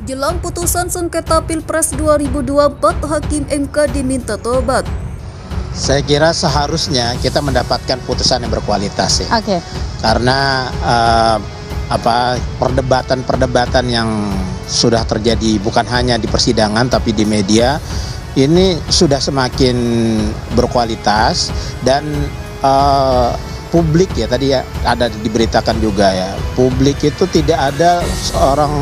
Jelang putusan sengketa Pilpres 2024, Hakim MK diminta tobat. Saya kira seharusnya kita mendapatkan putusan yang berkualitas ya. Oke. Karena perdebatan-perdebatan yang sudah terjadi bukan hanya di persidangan tapi di media ini sudah semakin berkualitas dan publik ya tadi ya ada diberitakan juga ya, publik itu tidak ada seorang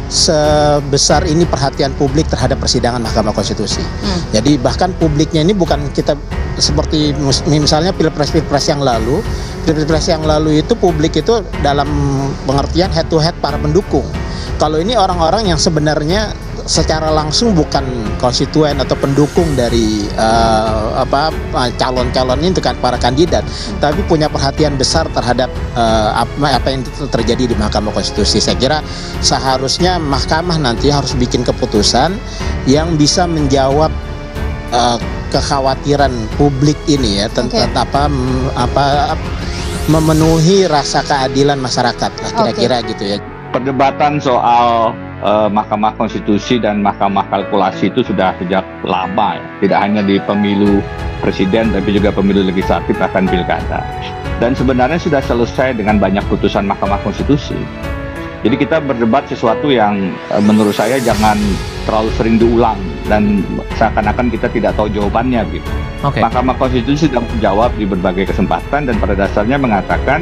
sebesar ini perhatian publik terhadap persidangan Mahkamah Konstitusi. Jadi bahkan publiknya ini bukan kita seperti misalnya pilpres yang lalu itu publik itu dalam pengertian head to head para pendukung. Kalau ini orang-orang yang sebenarnya secara langsung bukan konstituen atau pendukung dari calon-calon ini untuk para kandidat, tapi punya perhatian besar terhadap apa yang terjadi di Mahkamah Konstitusi. Saya kira seharusnya Mahkamah nanti harus bikin keputusan yang bisa menjawab kekhawatiran publik ini ya tentang memenuhi rasa keadilan masyarakat kira-kira gitu ya. Perdebatan soal Mahkamah Konstitusi dan Mahkamah Kalkulasi itu sudah sejak lama ya. Tidak hanya di pemilu presiden tapi juga pemilu legislatif bahkan pilkada. Dan sebenarnya sudah selesai dengan banyak putusan Mahkamah Konstitusi. Jadi kita berdebat sesuatu yang menurut saya jangan terlalu sering diulang dan seakan-akan kita tidak tahu jawabannya gitu. Mahkamah Konstitusi sudah menjawab di berbagai kesempatan dan pada dasarnya mengatakan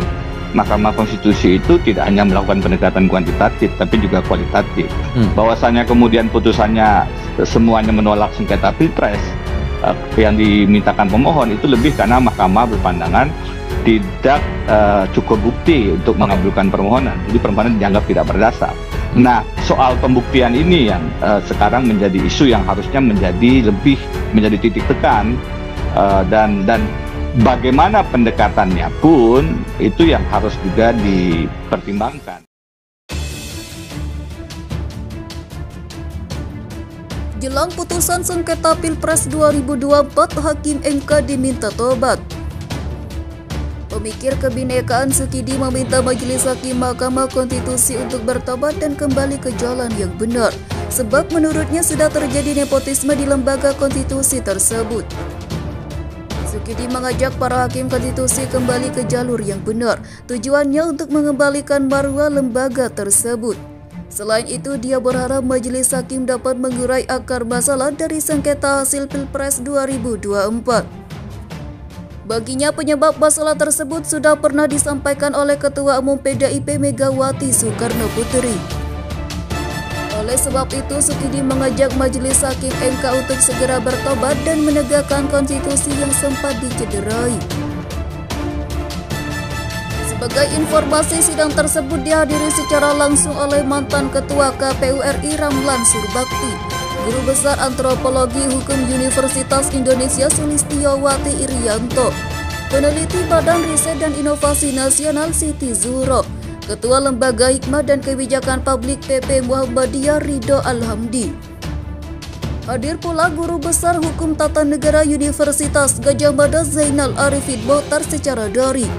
Mahkamah Konstitusi itu tidak hanya melakukan pendekatan kuantitatif tapi juga kualitatif. Bahwasanya kemudian putusannya semuanya menolak sengketa Pilpres yang dimintakan pemohon itu lebih karena Mahkamah berpandangan tidak cukup bukti untuk mengabulkan permohonan. Jadi permohonan dianggap tidak berdasar. Nah, soal pembuktian ini yang sekarang menjadi isu yang harusnya menjadi titik tekan dan bagaimana pendekatannya pun itu yang harus juga dipertimbangkan. Jelang putusan sengketa Pilpres 2024, Hakim MK diminta tobat. Pemikir kebinekaan Sukidi meminta Majelis Hakim Mahkamah Konstitusi untuk bertobat dan kembali ke jalan yang benar, sebab menurutnya sudah terjadi nepotisme di lembaga konstitusi tersebut. Sukidi mengajak para hakim konstitusi kembali ke jalur yang benar, tujuannya untuk mengembalikan marwah lembaga tersebut. Selain itu, dia berharap Majelis Hakim dapat mengurai akar masalah dari sengketa hasil Pilpres 2024. Baginya penyebab masalah tersebut sudah pernah disampaikan oleh Ketua Umum PDIP Megawati Soekarno Putri. Oleh sebab itu, Sukidi mengajak Majelis Hakim MK untuk segera bertobat dan menegakkan konstitusi yang sempat dicederai. Sebagai informasi, sidang tersebut dihadiri secara langsung oleh mantan Ketua KPU RI Ramlan Surbakti, Guru Besar Antropologi Hukum Universitas Indonesia Sulistiyowati Irianto, Peneliti Badan Riset dan Inovasi Nasional Siti Zuhro, Ketua Lembaga Hikmah dan Kebijakan Publik PP Muhammadiyah Ridho Alhamdi. Hadir pula Guru Besar Hukum Tata Negara Universitas Gadjah Mada Zainal Arifin Mohtar secara daring,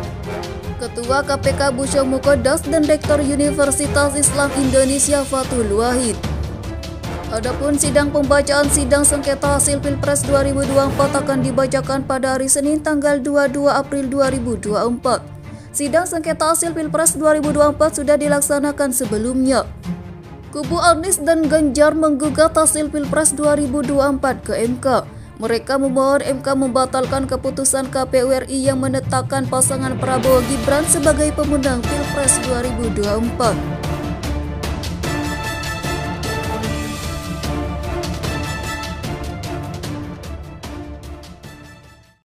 Ketua KPK Busya Muqaddas dan Rektor Universitas Islam Indonesia Fathul Wahid. Adapun sidang pembacaan sidang sengketa hasil Pilpres 2024 akan dibacakan pada hari Senin tanggal 22 April 2024. Sidang sengketa hasil Pilpres 2024 sudah dilaksanakan sebelumnya. Kubu Anies dan Ganjar menggugat hasil Pilpres 2024 ke MK. Mereka memohon MK membatalkan keputusan KPU RI yang menetapkan pasangan Prabowo Gibran sebagai pemenang Pilpres 2024.